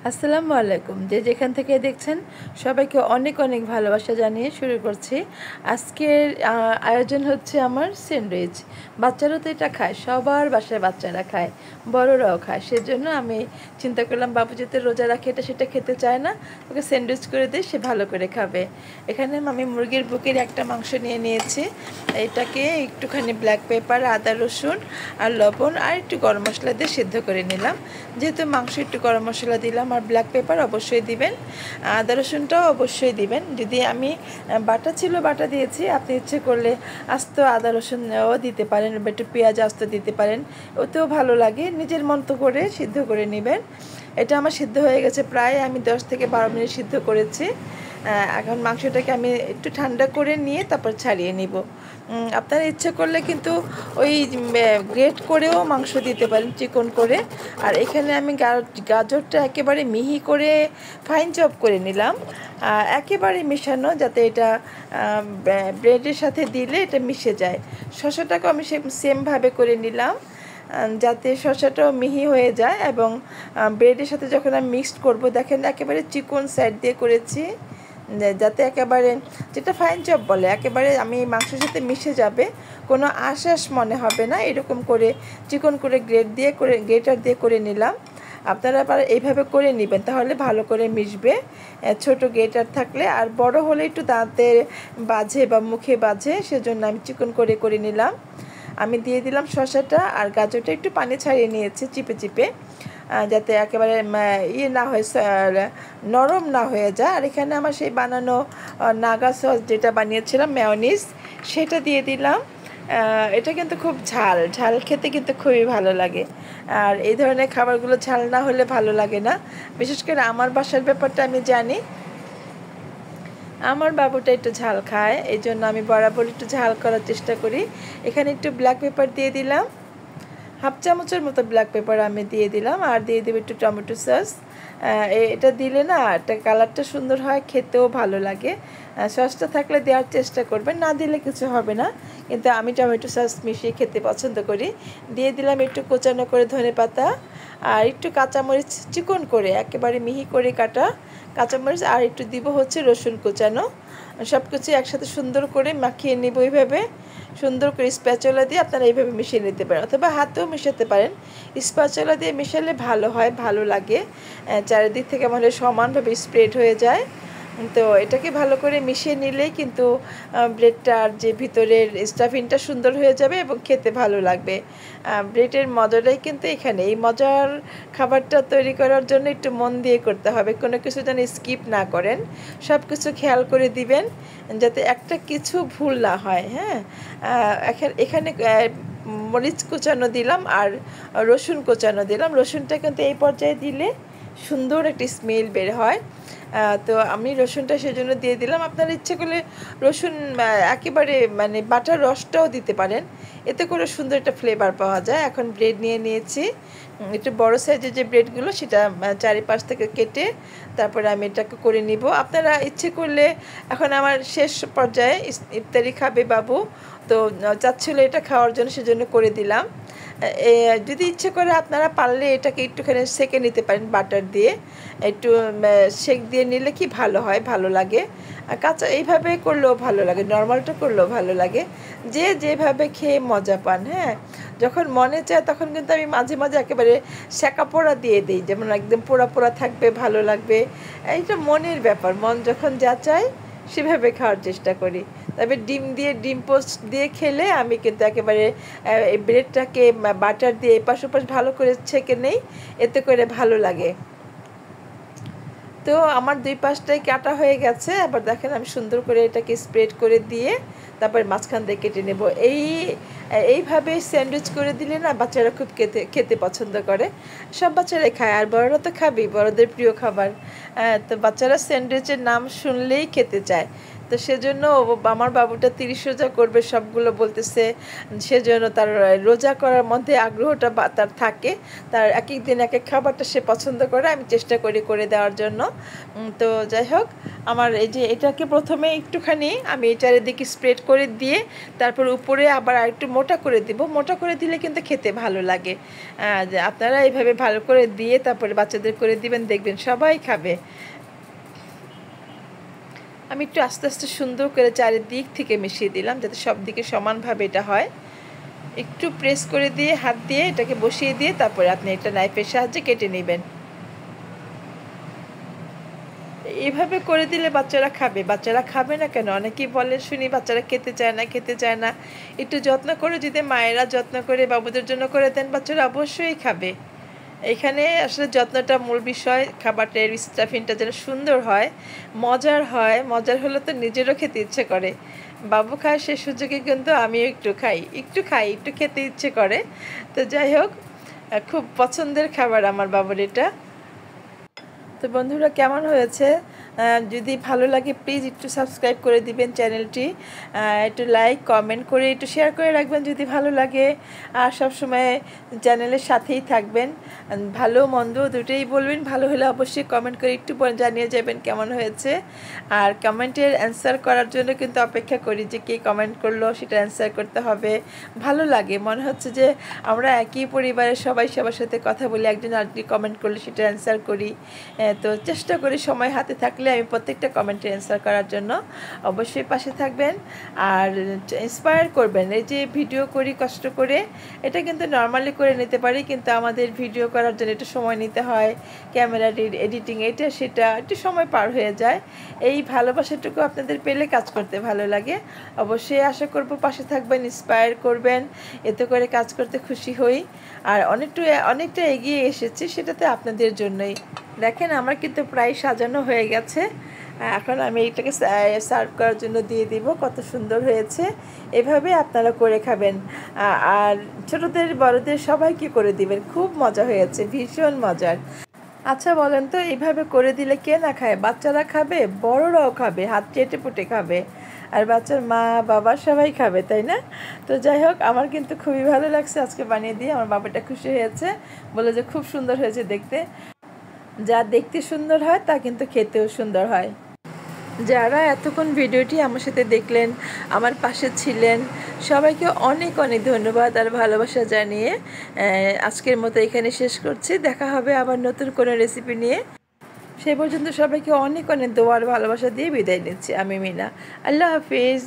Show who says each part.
Speaker 1: আসসালামু আলাইকুম। যে যেখান থেকে দেখছেন সবাইকে অনেক অনেক ভালোবাসা জানিয়ে শুরু করছি। আজকের আয়োজন হচ্ছে আমার স্যান্ডউইচ। বাচ্চারা তো এটা খায়, সবার বাসায় বাচ্চারা খায়, বড়রাও খায়। সেজন্য আমি চিন্তা করলাম বাবু যাতে রোজা রাখে এটা সেটা খেতে চায় না, ওকে স্যান্ডউইচ করে দিই, সে ভালো করে খাবে। এখানে আমি মুরগির বুকের একটা মাংস নিয়ে নিয়েছি। এটাকে একটুখানি ব্ল্যাক পেপার, আদা রসুন আর লবণ আর একটু গরম মশলা দিয়ে সিদ্ধ করে নিলাম। যেহেতু মাংস একটু গরম মশলা দিলাম আর ব্ল্যাক পেপার অবশ্যই দিবেন, আদা রসুনটাও অবশ্যই দিবেন। যদি আমি বাটা ছিল বাটা দিয়েছি, আপনি ইচ্ছে করলে আস্ত আদা রসুনও দিতে পারেন বা একটু পেঁয়াজ আস্ত দিতে পারেন, ওতেও ভালো লাগে। নিজের মতো করে সিদ্ধ করে নেবেন। এটা আমার সিদ্ধ হয়ে গেছে, প্রায় আমি 10 থেকে 12 মিনিট সিদ্ধ করেছি। এখন মাংসটাকে আমি একটু ঠান্ডা করে নিয়ে তারপর ছাড়িয়ে নিব। আপনারা ইচ্ছে করলে কিন্তু ওই গ্রেট করেও মাংস দিতে পারেন চিকন করে। আর এখানে আমি গাজরটা একেবারে মিহি করে ফাইন চপ করে নিলাম, একেবারে মেশানো, যাতে এটা ব্রেডের সাথে দিলে এটা মিশে যায়। শসাটাকে আমি সেমভাবে করে নিলাম, যাতে শসাটাও মিহি হয়ে যায়। এবং ব্রেডের সাথে যখন আমি মিক্সড করব, দেখেন একেবারে চিকন সাইড দিয়ে করেছি, যাতে একেবারে যেটা ফাইন চপ বলে একেবারে আমি মাংসের সাথে মিশে যাবে, কোনো আশ্বাস মনে হবে না। এরকম করে চিকন করে গ্রেটার দিয়ে করে নিলাম। আপনারা আবার এইভাবে করে নেবেন, তাহলে ভালো করে মিশবে। ছোট গ্রেটার থাকলে, আর বড় হলে একটু দাঁতের বাজে বা মুখে বাজে, সেজন্য আমি চিকন করে করে নিলাম। আমি দিয়ে দিলাম শসাটা আর গাজরটা, একটু পানি ছাড়িয়ে নিয়েছি চিপে চিপে, যাতে একেবারে ইয়ে না হয়, নরম না হয়ে যায়। আর এখানে আমার সেই বানানো নাগা সস যেটা বানিয়েছিলাম মেয়োনিজ, সেটা দিয়ে দিলাম। এটা কিন্তু খুব ঝাল ঝাল খেতে কিন্তু খুবই ভালো লাগে। আর এই ধরনের খাবারগুলো ঝাল না হলে ভালো লাগে না। বিশেষ করে আমার বাসার ব্যাপারটা আমি জানি, আমার বাবুটা একটু ঝাল খায়, এই জন্য আমি বরাবর একটু ঝাল করার চেষ্টা করি। এখানে একটু ব্ল্যাক পেপার দিয়ে দিলাম, হাফ চামচের মতো ব্ল্যাক পেপার আমি দিয়ে দিলাম। আর দিয়ে দেবো একটু টমেটো সস। এটা দিলে না একটা কালারটা সুন্দর হয়, খেতেও ভালো লাগে। সসটা থাকলে দেওয়ার চেষ্টা করবেন, না দিলে কিছু হবে না, কিন্তু আমি টমেটো সস মিশিয়ে খেতে পছন্দ করি। দিয়ে দিলাম একটু কোচানো করে ধনেপাতা, আর একটু কাঁচামরিচ চিকন করে একেবারে মিহি করে কাটা কাঁচামরিচ, আর একটু দিব হচ্ছে রসুন কোচানো। সব কিছু একসাথে সুন্দর করে মাখিয়ে নেব। এইভাবে সুন্দর করে স্প্যাচুলা দিয়ে আপনারা এইভাবে মিশিয়ে নিতে পারেন, অথবা হাতেও মেশাতে পারেন। স্প্যাচুলা দিয়ে মেশালে ভালো হয়, ভালো লাগে, চারিদিক থেকে আমাদের সমানভাবে স্প্রেড হয়ে যায়। তো এটাকে ভালো করে মিশিয়ে নিলেই কিন্তু ব্রেডটার যে ভিতরের স্টাফিংটা সুন্দর হয়ে যাবে এবং খেতে ভালো লাগবে। ব্রেডের মজাটাই কিন্তু এখানে। এই মজার খাবারটা তৈরি করার জন্য একটু মন দিয়ে করতে হবে, কোনো কিছু যেন স্কিপ না করেন, সব কিছু খেয়াল করে দিবেন, যাতে একটা কিছু ভুল না হয়। হ্যাঁ, এখানে মরিচ কুচানো দিলাম আর রসুন কুচানো দিলাম। রসুনটা কিন্তু এই পর্যায়ে দিলে সুন্দর একটি স্মেল বের হয়। তো আমি রসুনটা সেজন্য দিয়ে দিলাম। আপনারা ইচ্ছে করলে রসুন একেবারে মানে বাটার রসটাও দিতে পারেন, এতে করে সুন্দর একটা ফ্লেভার পাওয়া যায়। এখন ব্রেড নিয়ে নিয়েছি, একটু বড় সাইজের যে ব্রেডগুলো, সেটা চারিপাশ থেকে কেটে তারপরে আমি এটাকে করে নিব। আপনারা ইচ্ছে করলে, এখন আমার শেষ পর্যায়ে ইফতারি খাবে বাবু, তো চাচ্ছিল এটা খাওয়ার জন্য, সেজন্য করে দিলাম। যদি ইচ্ছে করে আপনারা পারলে এটাকে একটুখানি সেঁকে নিতে পারেন বাটার দিয়ে, একটু সেঁক দিয়ে নিলে কি ভালো হয়, ভালো লাগে। কাঁচা এইভাবে করলেও ভালো লাগে, নর্মালটা করলেও ভালো লাগে, যে যেভাবে খেয়ে মজা পান। হ্যাঁ, যখন মনে চায় তখন কিন্তু আমি মাঝে মাঝে একেবারে সেঁকা পোড়া দিয়ে দিই, যেমন একদম পোড়া পোড়া থাকবে, ভালো লাগবে। এইটা মনের ব্যাপার, মন যখন যা চায় সেভাবে খাওয়ার চেষ্টা করি। তবে ডিম পোস্ট দিয়ে খেলে আমি কিন্তু একেবারে এই ব্রেডটাকে বাটার দিয়ে এপাশ ওপাশ ভালো করে ছেঁকে নেই, এতে করে ভালো লাগে। তো আমার দুই পাশটাই কাটা হয়ে গেছে। আবার দেখেন আমি সুন্দর করে এটাকে স্প্রেড করে দিয়ে তারপরে মাঝখান দিয়ে কেটে নেব। এইভাবে স্যান্ডউইচ করে দিলে না বাচ্চারা খুব খেতে পছন্দ করে, সব বাচ্চারাই খায়, আর বড়রা তো খাবেই, বড়দের প্রিয় খাবার। তো বাচ্চারা স্যান্ডউইচের নাম শুনলেই খেতে চায়। তো সেজন্য আমার বাবুটা 30 রোজা করবে সবগুলো বলতেছে, সেজন্য তার রোজা করার মধ্যে আগ্রহটা তার থাকে, তার এক এক দিন এক এক খাবারটা সে পছন্দ করে, আমি চেষ্টা করি করে দেওয়ার জন্য। তো যাই হোক, আমার এই যে এটাকে প্রথমে একটুখানি আমি চারিদিকে স্প্রেড করে দিয়ে তারপর উপরে আবার আরেকটু মোটা করে দিব। মোটা করে দিলে কিন্তু খেতে ভালো লাগে। আপনারা এইভাবে ভালো করে দিয়ে তারপরে বাচ্চাদের করে দিবেন, দেখবেন সবাই খাবে। আমি একটু আস্তে আস্তে সুন্দর করে চারিদিক থেকে মিশিয়ে দিলাম যাতে সব দিকে সমানভাবে এটা হয়। একটু প্রেস করে দিয়ে হাত দিয়ে এটাকে বসিয়ে দিয়ে তারপরে আপনি এটা নাইফের সাহায্যে কেটে নেবেন। এভাবে করে দিলে বাচ্চারা খাবে। বাচ্চারা খাবে না কেন? অনেকেই বলে শুনি বাচ্চারা খেতে চায় না, খেতে চায় না। একটু যত্ন করে যদি মায়েরা যত্ন করে বাবুদের জন্য করে দেন, বাচ্চারা অবশ্যই খাবে। এখানে আসলে যত্নটা মূল বিষয়। খাবারটার স্টাফিংটা যেন সুন্দর হয়, মজার হয়। মজার হলে তো নিজেরও খেতে ইচ্ছে করে। বাবু খায় সে সুযোগে কিন্তু আমিও একটু খাই, একটু খেতে ইচ্ছে করে। তো যাই হোক, খুব পছন্দের খাবার আমার বাবুর এটা। তো বন্ধুরা, কেমন হয়েছে? যদি ভালো লাগে প্লিজ একটু সাবস্ক্রাইব করে দিবেন চ্যানেলটি, একটু লাইক কমেন্ট করে একটু শেয়ার করে রাখবেন যদি ভালো লাগে। আর সবসময় চ্যানেলের সাথেই থাকবেন। ভালো মন্দ দুটোই বলবেন। ভালো হলে অবশ্যই কমেন্ট করে একটু জানিয়ে যাবেন কেমন হয়েছে। আর কমেন্টের অ্যান্সার করার জন্য কিন্তু অপেক্ষা করি যে কে কমেন্ট করলো সেটা অ্যান্সার করতে হবে। ভালো লাগে, মনে হচ্ছে যে আমরা একই পরিবারের সবাই সবার সাথে কথা বলি, একজন আরেকটি কমেন্ট করলে সেটা অ্যান্সার করি। তো চেষ্টা করি সময় হাতে থাকলে আমি প্রত্যেকটা কমেন্টের অ্যান্সার করার জন্য। অবশ্যই পাশে থাকবেন আর ইন্সপায়ার করবেন। এই যে ভিডিও করি কষ্ট করে, এটা কিন্তু নর্মালি করে নিতে পারি, কিন্তু আমাদের ভিডিও করার জন্য একটু সময় নিতে হয়, ক্যামেরা এডিটিং এটা সেটা একটু সময় পার হয়ে যায়। এই ভালোবাসাটুকু আপনাদের পেলে কাজ করতে ভালো লাগে। অবশ্যই আশা করব পাশে থাকবেন, ইন্সপায়ার করবেন, এতে করে কাজ করতে খুশি হই। আর অনেকটা এগিয়ে এসেছি সেটাতে আপনাদের জন্যই। দেখেন আমার কিন্তু প্রায় সাজানো হয়ে গেছে। এখন আমি এইটাকে সার্ভ করার জন্য দিয়ে দিব। কত সুন্দর হয়েছে। এভাবে আপনারা করে খাবেন আর ছোটদের বড়দের সবাইকে করে দিবেন। খুব মজা হয়েছে, ভীষণ মজার। আচ্ছা বলেন তো, এইভাবে করে দিলে কে না খায়? বাচ্চারা খাবে, বড়রাও খাবে, হাত চেটে পুটে খাবে, আর বাচ্চার মা বাবা সবাই খাবে, তাই না? তো যাই হোক, আমার কিন্তু খুবই ভালো লাগছে আজকে বানিয়ে দিয়ে। আমার বাবাটা খুশি হয়েছে, বলে যে খুব সুন্দর হয়েছে দেখতে। যা দেখতে সুন্দর হয় তা কিন্তু খেতেও সুন্দর হয়। যারা এতক্ষণ ভিডিওটি আমার সাথে দেখলেন, আমার পাশে ছিলেন, সবাইকে অনেক অনেক ধন্যবাদ আর ভালোবাসা জানিয়ে আজকের মতো এখানে শেষ করছি। দেখা হবে আবার নতুন কোনো রেসিপি নিয়ে। সেই পর্যন্ত সবাইকে অনেক অনেক দোয়ার ভালোবাসা দিয়ে বিদায় নিচ্ছি। আমি মিনা। আল্লাহ হাফিজ।